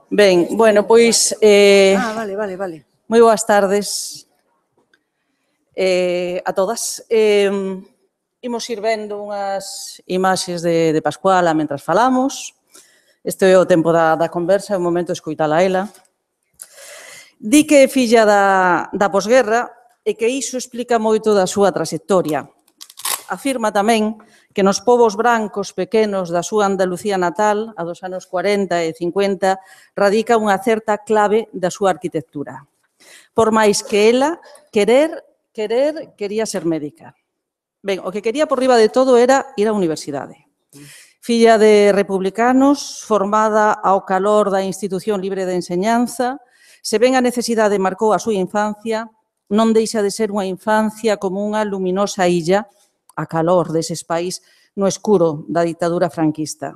Ben, bueno, pois... Vale. Moi boas tardes a todas. Imos ir vendo unhas imaxes de Pascuala mentras falamos. Este é o tempo da conversa, é o momento de escoitala a ela. Di que é filla da posguerra e que iso explica moito da súa trayectoria. Afirma tamén que nos povos brancos pequenos da súa Andalucía natal, a dos anos 40 e 50, radica unha certa clave da súa arquitectura. Por máis que ela quería ser médica. Ben, o que quería por riba de todo era ir á universidade. Filla de republicanos, formada ao calor da institución libre de enseñanza, se ben a necesidade marcou a súa infancia, non deixa de ser unha infancia como unha luminosa illa a calor deses país no escuro da ditadura franquista.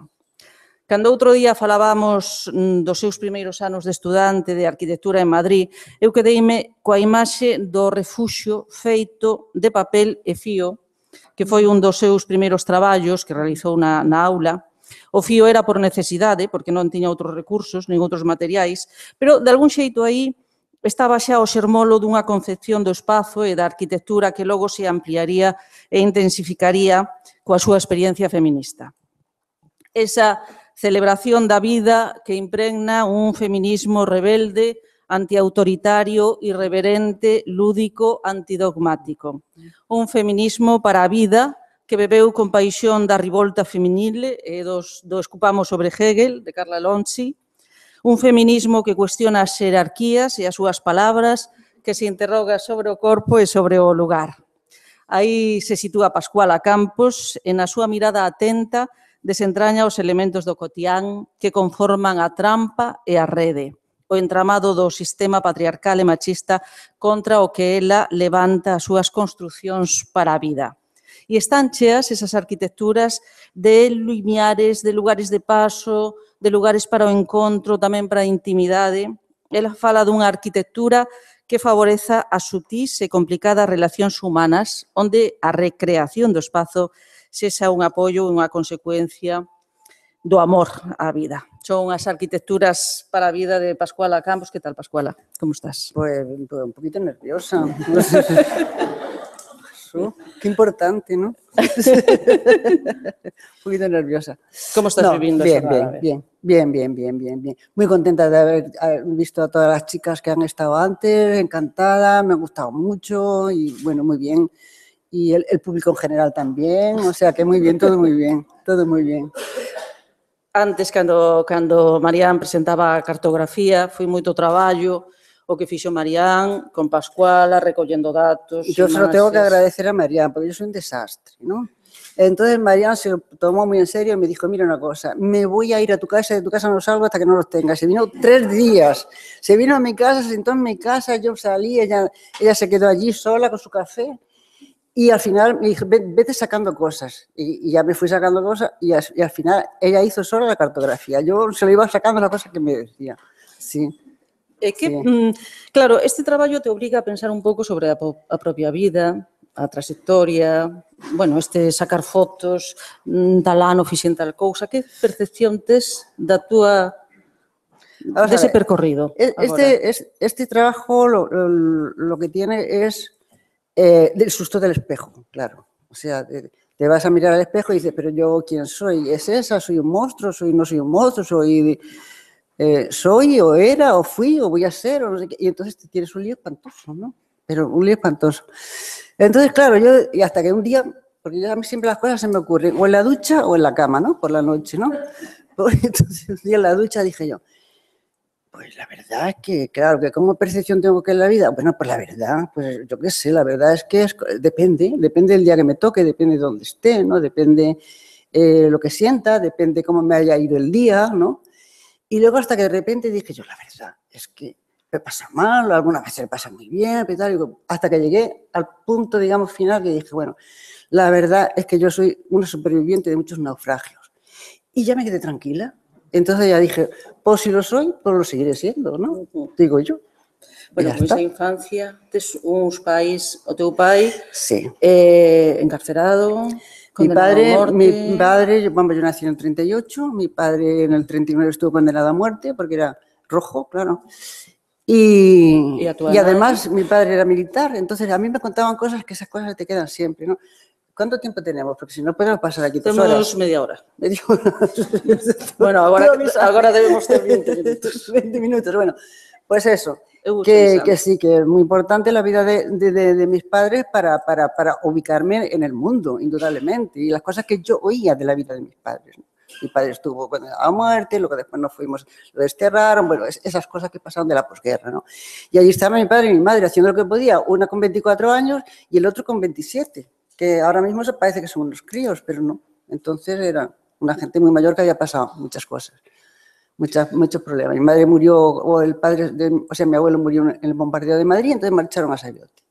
Cando outro día falábamos dos seus primeiros anos de estudante de arquitectura en Madrid, eu quedeime coa imaxe do refuxio feito de papel e fío, que foi un dos seus primeiros traballos que realizou na aula. O fío era por necesidade, porque non tiña outros recursos, nin outros materiais, pero de algún xeito aí estaba xa o xermolo dunha concepción do espazo e da arquitectura que logo se ampliaría e intensificaría coa súa experiencia feminista. Esa celebración da vida que impregna un feminismo rebelde, antiautoritario, irreverente, lúdico, antidogmático. Un feminismo para a vida que bebeu con paixón da revolta feminile e do Escupamos sobre Hegel, de Carla Lonchi. Un feminismo que cuestiona as xerarquías e as súas palabras, que se interroga sobre o corpo e sobre o lugar. Aí se sitúa Pascuala Campos e na súa mirada atenta desentraña os elementos do cotián que conforman a trampa e a rede, o entramado do sistema patriarcal e machista contra o que ela levanta as súas construcións para a vida. E están cheas esas arquitecturas de limiares, de lugares de paso, de lugares para o encontro, tamén para a intimidade. Ela fala dunha arquitectura que favoreza as sutís e complicadas relacións humanas, onde a recreación do espazo sexa un apoio e unha consecuencia do amor á vida. Son as arquitecturas para a vida de Pascuala Campos. Que tal, Pascuala? Como estás? Pues un poquito nerviosa. Qué importante, ¿no? Un poquito nerviosa. ¿Cómo estás viviendo eso? Bien. Muy contenta de haber visto a todas las chicas que han estado antes, encantada, me ha gustado mucho y bueno, muy bien. Y el público en general también, o sea que muy bien, todo muy bien. Antes, cando Marián presentaba a cartografía, foi moito traballo o que fixo Marián con Pascuala, recollendo datos. Yo se lo tengo que agradecer a Marián, porque yo soy un desastre, ¿no? Entonces Marián se lo tomó muy en serio y me dijo, mira una cosa, me voy a ir a tu casa, de tu casa no salgo hasta que no los tengas. Se vino 3 días, se vino a mi casa, se sentó en mi casa, yo salí, ella se quedó allí sola con su café y al final me dijo, vete sacando cosas. Y ya me fui sacando cosas y al final ella hizo sola la cartografía. Yo se lo iba sacando las cosas que me decía, sí. É que, claro, este traballo te obriga a pensar un pouco sobre a propia vida, a trayectoria, bueno, sacar fotos, tal ano fixen tal cousa. Que percepción tes da túa dese percorrido? Este trabajo lo que tiene es del susto del espejo, claro. O sea, te vas a mirar al espejo y dices, pero yo, ¿quién soy? ¿Es esa? ¿Soy un monstruo? ¿No soy un monstruo? Soy o era o fui o voy a ser o no sé qué. Y entonces te tienes un lío espantoso, ¿no? Pero un lío espantoso. Entonces, claro, y hasta que un día, porque a mí siempre las cosas se me ocurren o en la ducha o en la cama, ¿no? Por la noche, ¿no? Entonces un día en la ducha dije yo, pues la verdad es que, claro, que ¿cómo percepción tengo que en la vida? Bueno, pues la verdad, pues yo qué sé, la verdad es que depende del día que me toque, depende de dónde esté, ¿no? Depende lo que sienta, depende cómo me haya ido el día, ¿no? Y luego hasta que de repente dije yo, la verdad, es que me pasa mal, algunas veces me pasa muy bien, hasta que llegué al punto, digamos, final que dije, bueno, la verdad es que yo soy una superviviente de muchos naufragios. Y ya me quedé tranquila. Entonces ya dije, pues si lo soy, pues lo seguiré siendo, ¿no? Digo yo. Bueno, pois a infancia, tes uns pais, o teu pai sí. Encarcerado. Mi padre, bueno, yo nací en el 38, mi padre en el 39 estuvo condenado a muerte porque era rojo, claro. Y además mi padre era militar, entonces a mí me contaban cosas que esas cosas te quedan siempre, ¿no? ¿Cuánto tiempo tenemos? Porque si no podemos pasar aquí 2 horas. Tenemos media hora. Bueno, ahora debemos tener 20 minutos. 20 minutos, bueno. Pues eso, que sí, que es muy importante la vida de mis padres para ubicarme en el mundo, indudablemente. Y las cosas que yo oía de la vida de mis padres, ¿no? Mi padre estuvo a muerte, luego después nos fuimos, lo desterraron, bueno, esas cosas que pasaron de la posguerra, ¿no? Y allí estaba mi padre y mi madre haciendo lo que podía, una con 24 años y el otro con 27. Que ahora mismo se parece que son unos críos, pero no. Entonces era una gente muy mayor que había pasado muchas cosas, muchos problemas. Mi madre murió, mi abuelo murió en el bombardeo de Madrid, entonces marcharon a Sayote.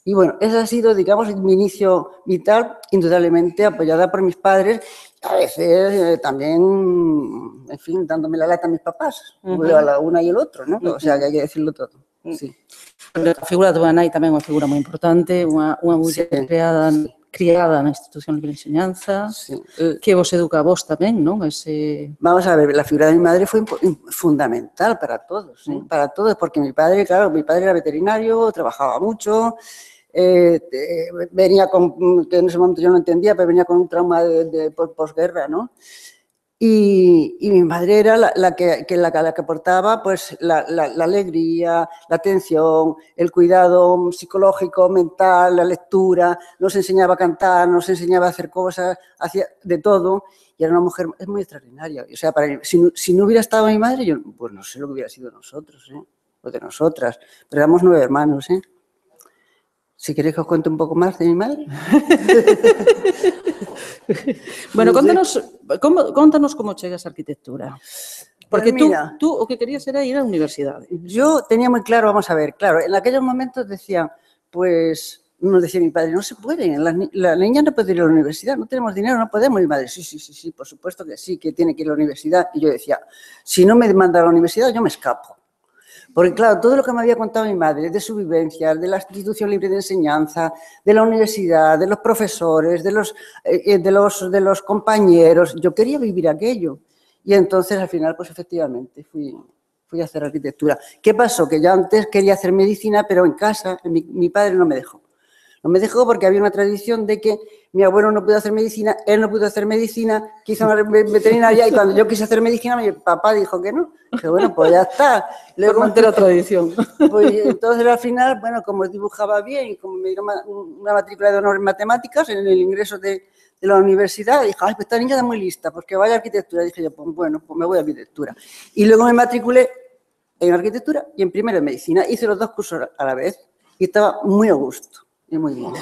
Y bueno, ese ha sido, digamos, mi inicio vital, indudablemente apoyada por mis padres, a veces también, en fin, dándome la lata a mis papás, a la una y el otro, ¿no? O sea, que hay que decirlo todo, sí. A figura da tua nai tamén é unha figura moi importante, unha muller criada na institución libre de enseñanza, que vos educa a vos tamén, non? Vamos a ver, la figura de mi madre fue fundamental para todos, porque mi padre, claro, mi padre era veterinario, trabajaba mucho, venía con, que en ese momento yo no entendía, pero venía con un trauma de posguerra, ¿no? Y mi madre era la que aportaba pues, la alegría, la atención, el cuidado psicológico, mental, la lectura, nos enseñaba a cantar, nos enseñaba a hacer cosas, hacía de todo, y era una mujer muy extraordinaria. O sea, si no hubiera estado mi madre, yo pues no sé lo que hubiera sido de nosotros, o de nosotras, pero éramos 9 hermanos, Si queréis que os cuente un pouco máis de mi madre. Bueno, contanos como chegas á arquitectura. Porque tú o que querías era ir á universidade. Yo tenía muy claro, vamos a ver, claro, en aquellos momentos decía, pues, nos decía mi padre, no se puede, la niña no puede ir a la universidad, no tenemos dinero, no podemos. Y mi madre, sí, por supuesto que sí, que tiene que ir a la universidad. Y yo decía, si no me manda a la universidad, yo me escapo. Porque, claro, todo lo que me había contado mi madre de su vivencia, de la institución libre de enseñanza, de la universidad, de los profesores, de los compañeros, yo quería vivir aquello. Y entonces, al final, pues efectivamente, fui a hacer arquitectura. ¿Qué pasó? Que yo antes quería hacer medicina, pero en casa mi padre no me dejó. No me dejó porque había una tradición de que mi abuelo no pudo hacer medicina, él no pudo hacer medicina, quiso una veterinaria y cuando yo quise hacer medicina, mi papá dijo que no. Dije, bueno, pues ya está. Luego manté la tradición. Pues entonces al final, bueno, como dibujaba bien y como me dieron una matrícula de honor en matemáticas en el ingreso de la universidad, dije, ay, pues esta niña está muy lista, pues que vaya a arquitectura. Dije yo, pues bueno, pues me voy a arquitectura. Y luego me matriculé en arquitectura y en primero en medicina. Hice los 2 cursos a la vez y estaba muy a gusto. Y muy bien.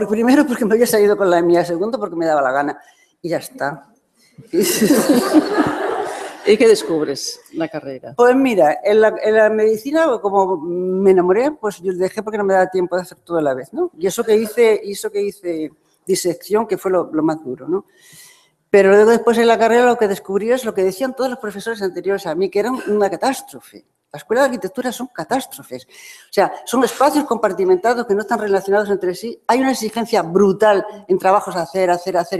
Primero porque me había salido con la mía, segundo porque me daba la gana. Y ya está. ¿Y qué descubres la carrera? Pues mira, en la medicina, como me enamoré, pues yo dejé porque no me daba tiempo de hacer todo a la vez, ¿no? Y eso que hice disección, que fue lo más duro, ¿no? Pero luego después en la carrera lo que descubrí es lo que decían todos los profesores anteriores a mí, que era una catástrofe. La escuela de arquitectura son catástrofes. O sea, son espacios compartimentados que no están relacionados entre sí. Hay una exigencia brutal en trabajos a hacer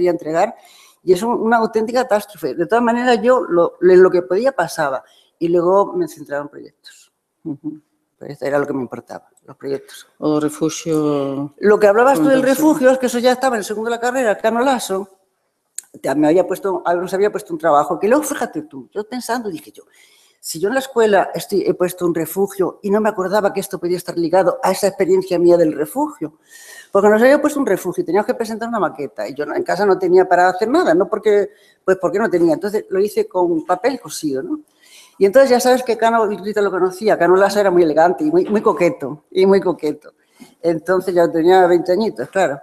y a entregar. Y es una auténtica catástrofe. De todas maneras, yo lo que podía pasaba. Y luego me centraba en proyectos. Pues era lo que me importaba, los proyectos. O refugio... Lo que hablabas tú del refugio, es que eso ya estaba en el segundo de la carrera, el Cano Lasso. Nos había puesto un trabajo. Que luego, fíjate tú, yo pensando, dije yo, si yo en la escuela he puesto un refugio y no me acordaba que esto podía estar ligado a esa experiencia mía del refugio, porque nos había puesto un refugio y teníamos que presentar una maqueta y yo en casa no tenía para hacer nada, no porque no tenía, entonces lo hice con papel cosido, ¿no? Y entonces ya sabes que Cano, Rita lo conocía, Cano Lasso era muy elegante y muy coqueto, entonces ya tenía 20 añitos, claro,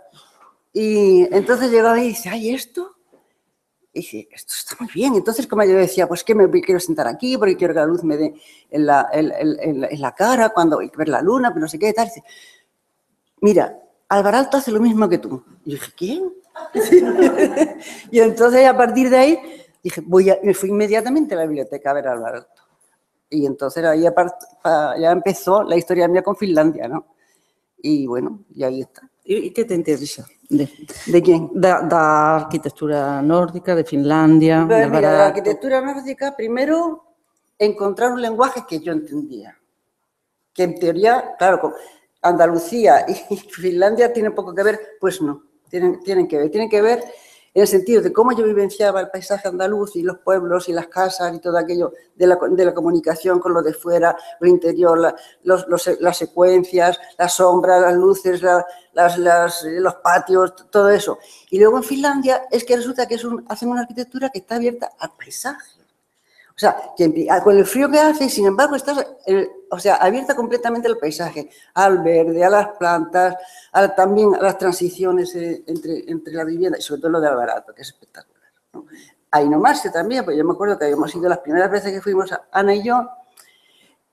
y entonces llegaba y dice, ay, ¿esto? Y dije, esto está muy bien. Entonces, como yo decía, pues que me quiero sentar aquí porque quiero que la luz me dé en la cara, cuando ver la luna, pero no sé qué, tal. Dice, mira, Alvaralto hace lo mismo que tú. Y yo dije, ¿quién? Y entonces, a partir de ahí, dije, me fui inmediatamente a la biblioteca a ver a Alvaralto. Y entonces ahí ya empezó la historia mía con Finlandia, ¿no? Y bueno, y ahí está. ¿Y qué te interesa De quién? Da arquitectura nórdica, de Finlandia, Pues del mira, de la Barato. arquitectura nórdica, primero encontrar un lenguaje que yo entendía. Que en teoría, claro, con Andalucía y Finlandia tienen poco que ver, pues no, tienen que ver en el sentido de cómo yo vivenciaba el paisaje andaluz y los pueblos y las casas y todo aquello de la comunicación con lo de fuera, lo interior, las secuencias, las sombras, las luces, los patios, todo eso. Y luego en Finlandia es que resulta que hacen una arquitectura que está abierta al paisaje. O sea, con el frío que hace, sin embargo, estás abierta completamente al paisaje, al verde, a las plantas, también a las transiciones entre la vivienda y sobre todo lo de Alvarado, que es espectacular, ¿no? Ahí nomás también, pues yo me acuerdo que habíamos ido las primeras veces que fuimos, Ana y yo,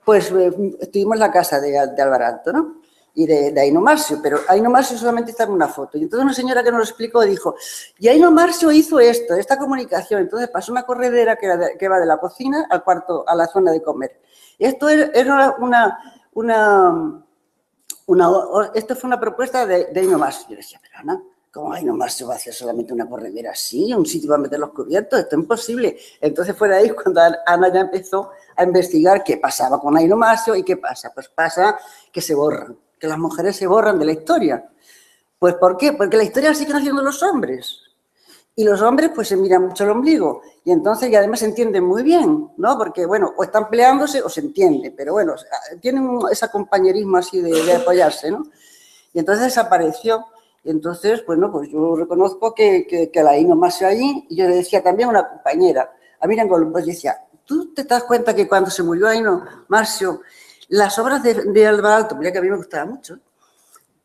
pues estuvimos en la casa de Alvarado, ¿no? Y de Aino Marcio, pero Aino Marcio solamente está en una foto. Y entonces una señora que nos lo explicó dijo, y Aino Marcio hizo esta comunicación. Entonces pasó una corredera que va de la cocina al cuarto, a la zona de comer. Esto era esto fue una propuesta de Aino Marcio. Yo decía, pero Ana, ¿cómo Aino Marcio va a hacer solamente una corredera así? Un sitio para meter los cubiertos, esto es imposible. Entonces fue de ahí cuando Ana ya empezó a investigar qué pasaba con Aino Marcio y qué pasa. Pues pasa que se borran. Que las mujeres se borran de la historia. Pues ¿por qué? Porque la historia la siguen haciendo los hombres. Y los hombres pues se miran mucho el ombligo. Y entonces, y además se entienden muy bien, ¿no? Porque, bueno, o están peleándose o se entiende. Pero bueno, tienen ese compañerismo así de apoyarse, ¿no? Y entonces desapareció. Y entonces, bueno, pues yo reconozco que la Aino Marcio allí, y yo le decía también a una compañera, a Miriam Golub, pues decía, ¿tú te das cuenta que cuando se murió Aino Marcio, las obras de Alvarado, mira que a mí me gustaba mucho,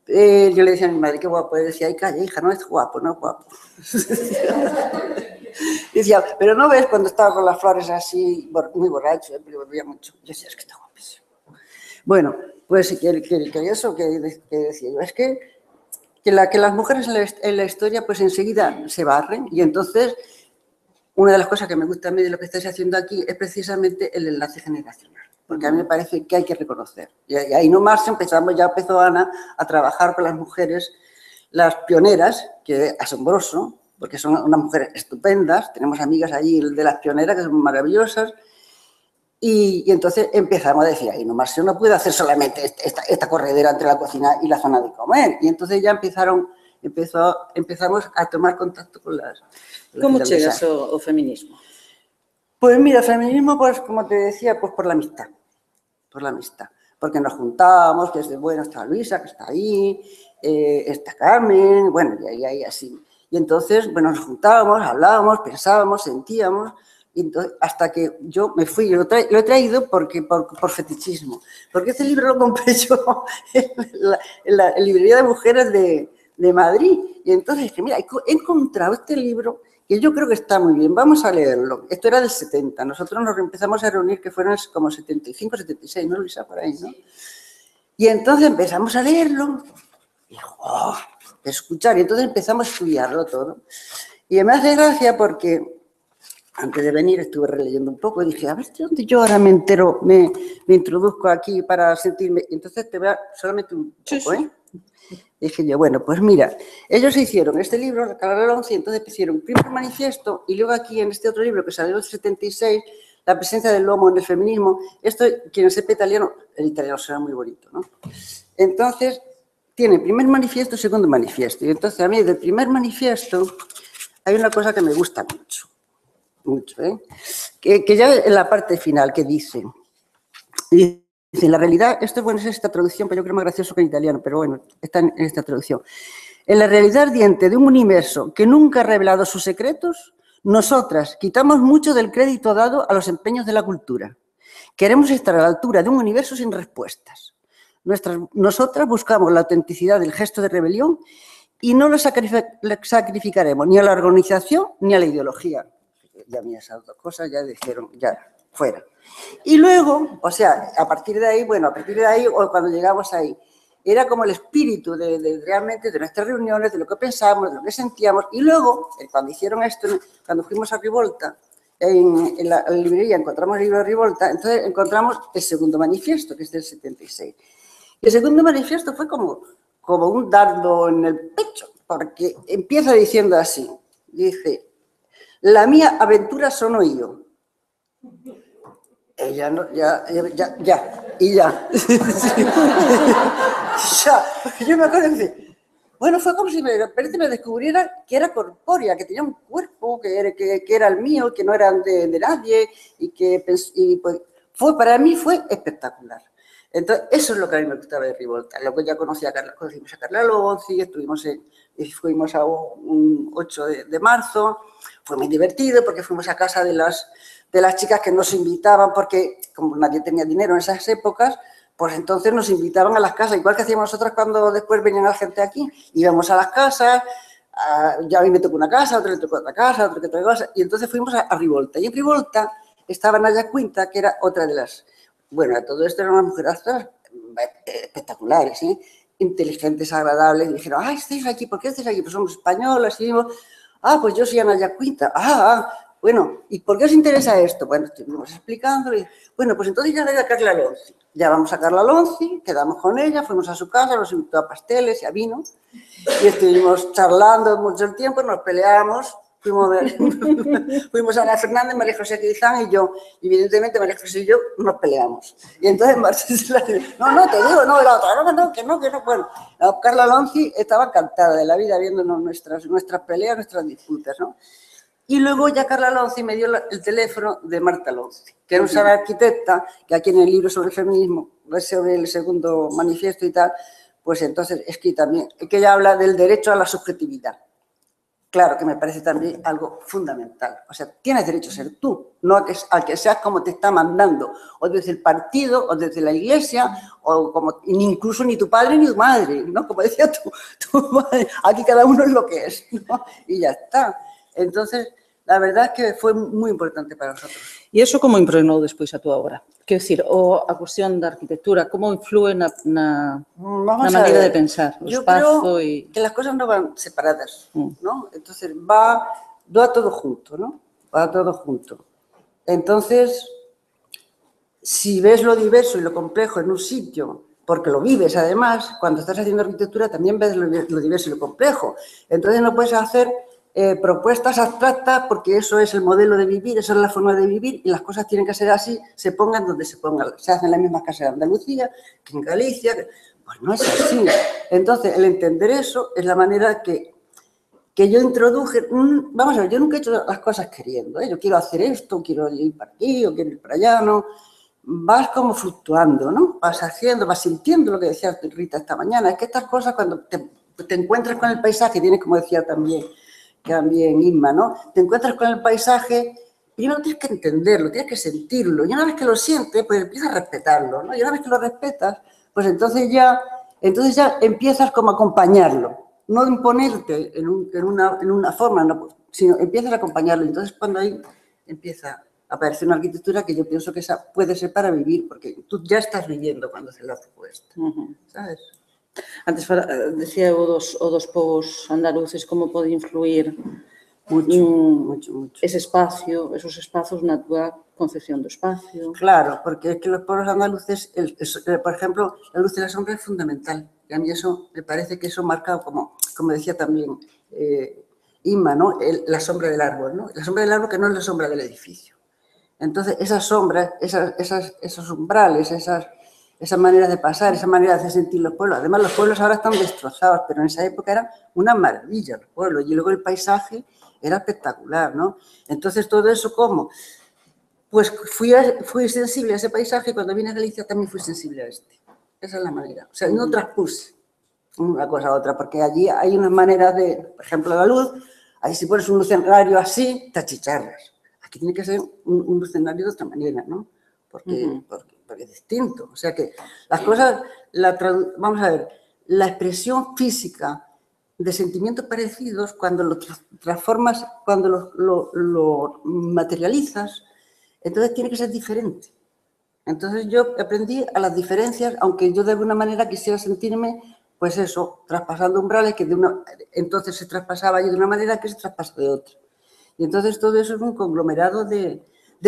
yo le decía a mi madre, qué guapo, y decía, ay, calla, hija, no es guapo, no es guapo. Decía, pero no ves cuando estaba con las flores así, muy borracho, me volvía mucho. Yo decía, es que está guapísimo. Bueno, pues que eso que decía yo, es que las mujeres en la historia pues enseguida se barren y entonces una de las cosas que me gusta a mí de lo que estáis haciendo aquí es precisamente el enlace generacional. Porque a mí me parece que hay que reconocer. Y ahí nomás ya empezó Ana a trabajar con las mujeres, las pioneras, que es asombroso, porque son unas mujeres estupendas, tenemos amigas allí de las pioneras que son maravillosas, y entonces empezamos a decir, ahí nomás no puede hacer solamente esta corredera entre la cocina y la zona de comer. Y entonces ya empezamos a tomar contacto con las... ¿Cómo llegas al feminismo? Pues mira, el feminismo, pues como te decía, pues por la amistad. Por la amistad. Porque nos juntábamos, que es bueno, está Luisa, que está ahí, está Carmen, bueno, y así. Y entonces, bueno, nos juntábamos, hablábamos, pensábamos, sentíamos, y entonces, hasta que yo me fui, lo he traído por fetichismo. Porque este libro lo compré yo en la librería de mujeres de Madrid. Y entonces dije, mira, he encontrado este libro que yo creo que está muy bien, vamos a leerlo. Esto era del 70, nosotros nos empezamos a reunir, que fueron como 75, 76, ¿no, Luisa? Por ahí, ¿no? Y entonces empezamos a leerlo, y escuchar, y entonces empezamos a estudiarlo todo. Y me hace gracia porque antes de venir estuve releyendo un poco y dije, a ver, ¿de dónde yo ahora me entero, me introduzco aquí para sentirme? Entonces te voy a solamente un poco, ¿eh? Dije yo, bueno, pues mira, ellos hicieron este libro, Recalar el 11, y entonces hicieron un primer manifiesto y luego aquí en este otro libro que salió en el 76, la presencia del homo en el feminismo. Esto, quien sepa italiano, el italiano será muy bonito, ¿no? Entonces, tiene primer manifiesto y segundo manifiesto. Y entonces a mí del primer manifiesto hay una cosa que me gusta mucho, ¿eh? Que ya en la parte final que dice, en la realidad, esto bueno, es esta traducción, pero yo creo más gracioso que en italiano, pero bueno, está en esta traducción. En la realidad ardiente de un universo que nunca ha revelado sus secretos, nosotras quitamos mucho del crédito dado a los empeños de la cultura. Queremos estar a la altura de un universo sin respuestas. Nosotras buscamos la autenticidad del gesto de rebelión y no lo sacrificaremos ni a la organización ni a la ideología. Ya mira, esas dos cosas ya dijeron, ya, fuera. Y luego, o sea, a partir de ahí, o cuando llegamos ahí, era como el espíritu realmente de nuestras reuniones, de lo que pensábamos, de lo que sentíamos. Y luego, cuando hicieron esto, cuando fuimos a Rivolta, en la librería encontramos el libro de Rivolta, entonces encontramos el segundo manifiesto, que es del 76. Y el segundo manifiesto fue como un dardo en el pecho, porque empieza diciendo así, dice, la mía aventura sono yo. Ella no, y ya. Ya, porque yo me acuerdo que, bueno, fue como si de repente me descubriera que era corpórea, que tenía un cuerpo, que era el mío, que no era de nadie, y pues, para mí fue espectacular. Entonces, eso es lo que a mí me gustaba de Rivolta. Luego ya conocimos a Carla Lonzi, fuimos a un 8 de marzo, fue muy divertido porque fuimos a casa de las chicas que nos invitaban, porque como nadie tenía dinero en esas épocas, pues entonces nos invitaban a las casas, igual que hacíamos nosotras cuando después venían la gente aquí, íbamos a las casas, ya a mí me tocó una casa, a otro le tocó otra casa, a otro que otra cosa, y entonces fuimos a Rivolta. Y en Rivolta estaba Naya Quinta, que era otra de las... Bueno, todo esto eran unas mujeres espectaculares, ¿eh? Inteligentes, agradables, y dijeron, ¡ay, estáis aquí! ¿Por qué estáis aquí? Pues somos españolas, y dijimos, pues yo soy Naya Quinta. Bueno, ¿y por qué os interesa esto? Bueno, estuvimos explicándole. Bueno, pues entonces ya le a Carla Lonzi. Ya vamos a Carla Lonzi, quedamos con ella, fuimos a su casa, nos invitó a pasteles y a vino, y estuvimos charlando mucho tiempo, nos peleamos. Fuimos a Ana Fernández, María José Quizán y yo. Y evidentemente María José y yo nos peleamos. Y entonces Marcela dice, no, te digo, no, la otra, no, que no. Bueno, Carla Lonzi estaba encantada de la vida viéndonos nuestras peleas, nuestras disputas, ¿no? Y luego ya Carla Lonzi me dio el teléfono de Marta Lonzi, que era una arquitecta, que aquí en el libro sobre el feminismo, sobre el segundo manifiesto y tal, pues entonces escribe también, que ella habla del derecho a la subjetividad. Claro, que me parece también algo fundamental. O sea, tienes derecho a ser tú, no a que seas como te está mandando, o desde el partido, o desde la iglesia, o como incluso ni tu padre ni tu madre, ¿no? Como decía tu madre, aquí cada uno es lo que es, ¿no? Y ya está. Entonces, la verdad es que fue muy importante para nosotros. E iso como impregnou despois a túa obra? Quero dicir, a cuestión da arquitectura, como influe na maneira de pensar, o espazo e... Yo creo que las cosas no van separadas, ¿no? Entonces, va todo junto, ¿no? Va todo junto. Entonces, si ves lo diverso y lo complejo en un sitio, porque lo vives además, cuando estás haciendo arquitectura también ves lo diverso y lo complejo. Entonces no puedes hacer propuestas abstractas porque eso es el modelo de vivir, esa es la forma de vivir y las cosas tienen que ser así, se pongan donde se pongan. Se hacen en las mismas casas de Andalucía que en Galicia. Pues no es así. Entonces, el entender eso es la manera que yo introduje. Vamos a ver, yo nunca he hecho las cosas queriendo, ¿eh? Yo quiero hacer esto, quiero ir para aquí, o quiero ir para allá, ¿no? Vas como fluctuando, ¿no? Vas haciendo, vas sintiendo lo que decía Rita esta mañana. Es que estas cosas cuando te encuentras con el paisaje, tienes, como decía también Inma, ¿no? Te encuentras con el paisaje, primero tienes que entenderlo, tienes que sentirlo. Y una vez que lo sientes, pues empiezas a respetarlo, ¿no? Y una vez que lo respetas, pues entonces ya empiezas como a acompañarlo. No imponerte en una forma, no, sino empiezas a acompañarlo. Entonces, cuando ahí empieza a aparecer una arquitectura que yo pienso que esa puede ser para vivir, porque tú ya estás viviendo cuando haces la propuesta, ¿sabes? Antes decía o dos povos andaluces como pode influir mucho. Esos espazos na túa concepción do espacio. Claro, porque es que los pueblos andaluces, por ejemplo, la luz de la sombra es fundamental. Y a mí eso, me parece que eso marca, como decía también Inma, ¿no? La sombra del árbol, ¿no? La sombra del árbol que no es la sombra del edificio. Entonces, esas sombras, esos umbrales, esas maneras de pasar, esas maneras de sentir los pueblos. Además, los pueblos ahora están destrozados, pero en esa época era una maravilla los pueblos. Y luego el paisaje era espectacular, ¿no? Entonces, todo eso, ¿cómo? Pues fui sensible a ese paisaje y cuando vine a Galicia también fui sensible a este. Esa es la manera. O sea, no transpuse una cosa a otra, porque allí hay unas maneras de, por ejemplo, la luz, ahí si pones un escenario así, te achicharras. Aquí tiene que ser un escenario de otra manera, ¿no? Porque es distinto. O sea que las cosas, vamos a ver, la expresión física de sentimientos parecidos, cuando lo transformas, cuando lo materializas, entonces tiene que ser diferente. Entonces yo aprendí a las diferencias, aunque yo de alguna manera quisiera sentirme, pues eso, traspasando umbrales, que entonces se traspasaba yo de una manera que se traspasa de otra. Y entonces todo eso es un conglomerado de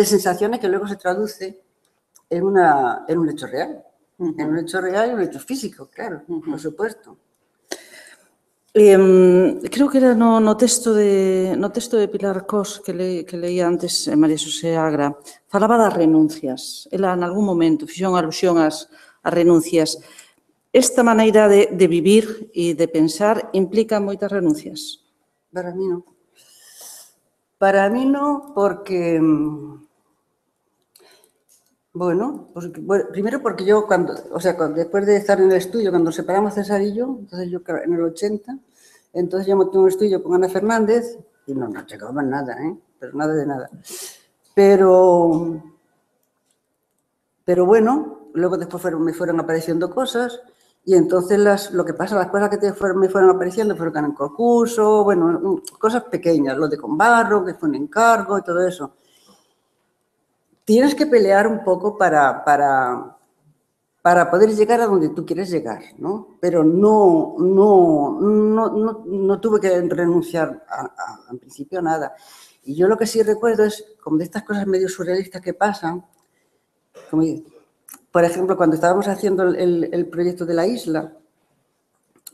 sensaciones que luego se traduce en un hecho real. En un hecho real y un hecho físico, claro, por supuesto. Creo que era no texto de Pilar Cos que leía antes María Xosé Agra, falaba das renuncias. Ela, en algún momento, fixo unha alusión ás renuncias. Esta maneira de vivir e de pensar implica moitas renuncias? Para mí no. Para mí no, porque... Bueno, primero porque yo después de estar en el estudio, cuando nos separamos César y yo, entonces yo en el 80, entonces yo monté un estudio con Ana Fernández y no llegaba nada, pero nada de nada. Pero bueno, luego después me fueron apareciendo cosas y entonces lo que pasa, las cosas que me fueron apareciendo fueron en concurso, bueno, cosas pequeñas, lo de Conbarro, que fue un encargo y todo eso. Tienes que pelear un poco para poder llegar a donde tú quieres llegar, ¿no? Pero no tuve que renunciar en principio a nada. Y yo lo que sí recuerdo es, como de estas cosas medio surrealistas que pasan, como, por ejemplo, cuando estábamos haciendo el proyecto de la isla,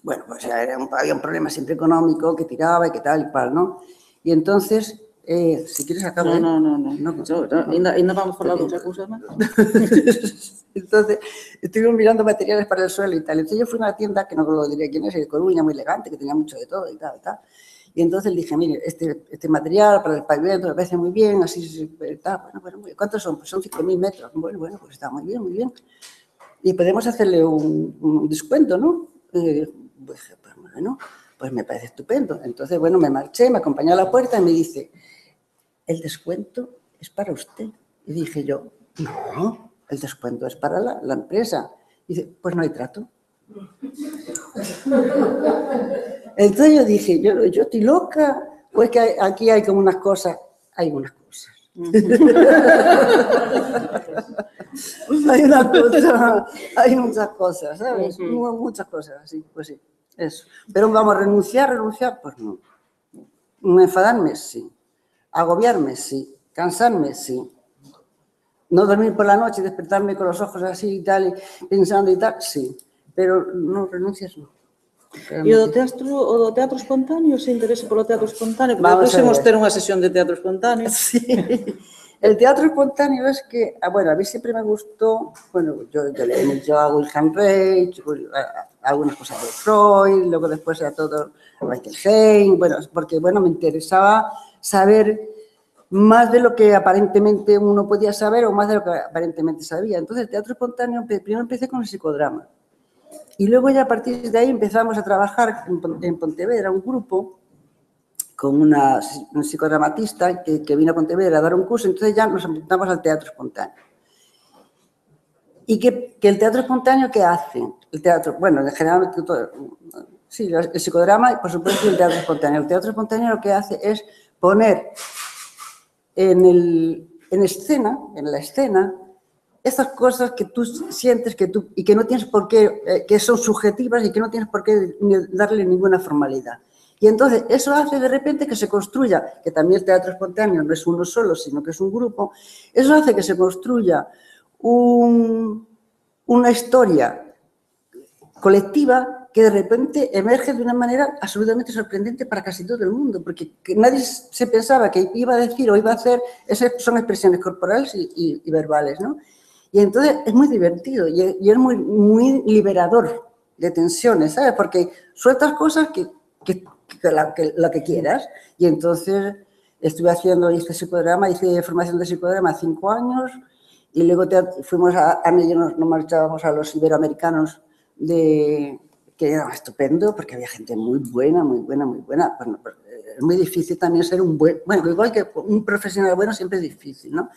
bueno, pues había un problema siempre económico que tiraba y que tal y cual, ¿no? Y entonces... si quieres acabo. No. Ainda vamos a falar de outra cousa máis. Entonces, estuvimos mirando materiales para el suelo y tal. Entonces yo fui a una tienda, que no lo diré quién es, de Coruña, muy elegante, que tenía mucho de todo y tal, tal. Y entonces le dije, mire, este material para el pavimento me parece muy bien, así, tal. Bueno, muy bien. ¿Cuántos son? Pues son 5.000 metros. Bueno, pues está muy bien, muy bien. Y podemos hacerle un descuento, ¿no? Pues bueno, pues me parece estupendo. Entonces, bueno, me marché, me acompañó a la puerta y me dice... el descuento es para usted. Y dije yo, no, el descuento es para la empresa. Y dice, pues no hay trato. Entonces yo dije, yo estoy loca, pues que aquí hay como unas cosas, hay unas cosas. Hay muchas cosas, ¿sabes? Muchas cosas, así, pues sí, eso. Pero vamos, renunciar, pues no. Enfadarme, sí. Agobiarme, sí. Cansarme, sí. No dormir por la noche y despertarme con los ojos así y tal, pensando y tal, sí. Pero no renuncias, no. E o do teatro espontáneo, ese interese polo teatro espontáneo, porque depois imos ter unha sesión de teatro espontáneo. Sí. El teatro espontáneo es que, bueno, a mí siempre me gustó, bueno, yo hago Wilhelm Reich, algunas cosas de Freud, luego después era todo Michael Heim, bueno, porque, bueno, me interesaba saber más de lo que aparentemente uno podía saber o más de lo que aparentemente sabía. Entonces, el teatro espontáneo, primero empecé con el psicodrama. Y luego ya a partir de ahí empezamos a trabajar en Pontevedra, un grupo, con una psicodramatista que vino a Pontevedra a dar un curso, entonces ya nos apuntamos al teatro espontáneo. ¿Y que el teatro espontáneo qué hace? El teatro, bueno, generalmente todo, sí, el psicodrama y por supuesto el teatro espontáneo. El teatro espontáneo lo que hace es poner en la escena, esas cosas que tú sientes y que no tienes por qué, que son subjetivas y que no tienes por qué darle ninguna formalidad. Y entonces eso hace de repente que se construya, que también el teatro espontáneo no es uno solo, sino que es un grupo, eso hace que se construya una historia colectiva que de repente emerge de una manera absolutamente sorprendente para casi todo el mundo, porque nadie se pensaba que iba a decir o iba a hacer, esas son expresiones corporales y verbales, ¿no? Y entonces es muy divertido y es muy, muy liberador de tensiones, ¿sabes? Porque sueltas cosas la que quieras. Y entonces estuve hice psicodrama, hice formación de psicodrama 5 años y luego fuimos nos marchábamos a los iberoamericanos que era estupendo porque había gente muy buena. Bueno, es muy difícil también ser bueno, igual que un profesional bueno siempre es difícil, ¿no?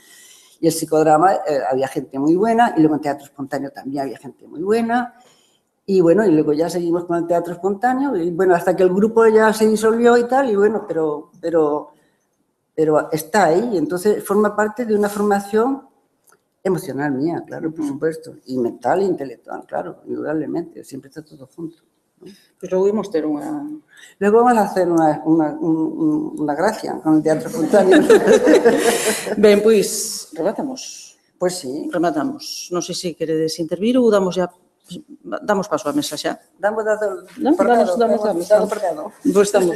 Y el psicodrama había gente muy buena y luego en teatro espontáneo también había gente muy buena. Y bueno, y luego ya seguimos con el teatro espontáneo y bueno, hasta que el grupo ya se disolvió y tal, y bueno, pero está ahí, y entonces forma parte de una formación emocional mía, claro, por supuesto, y mental e intelectual, claro, indudablemente, siempre está todo junto, ¿no? Pois logo imos ter unha... Luego vamos a hacer unha gracia con el teatro espontáneo. Ben, pois, rematamos. Pues sí. Rematamos. Non sei se queredes intervir ou damos ya Pues, damos paso á mesa xa. Damos dado ¿No? por dado, Damos a mesa. dado por dado. Pois damos.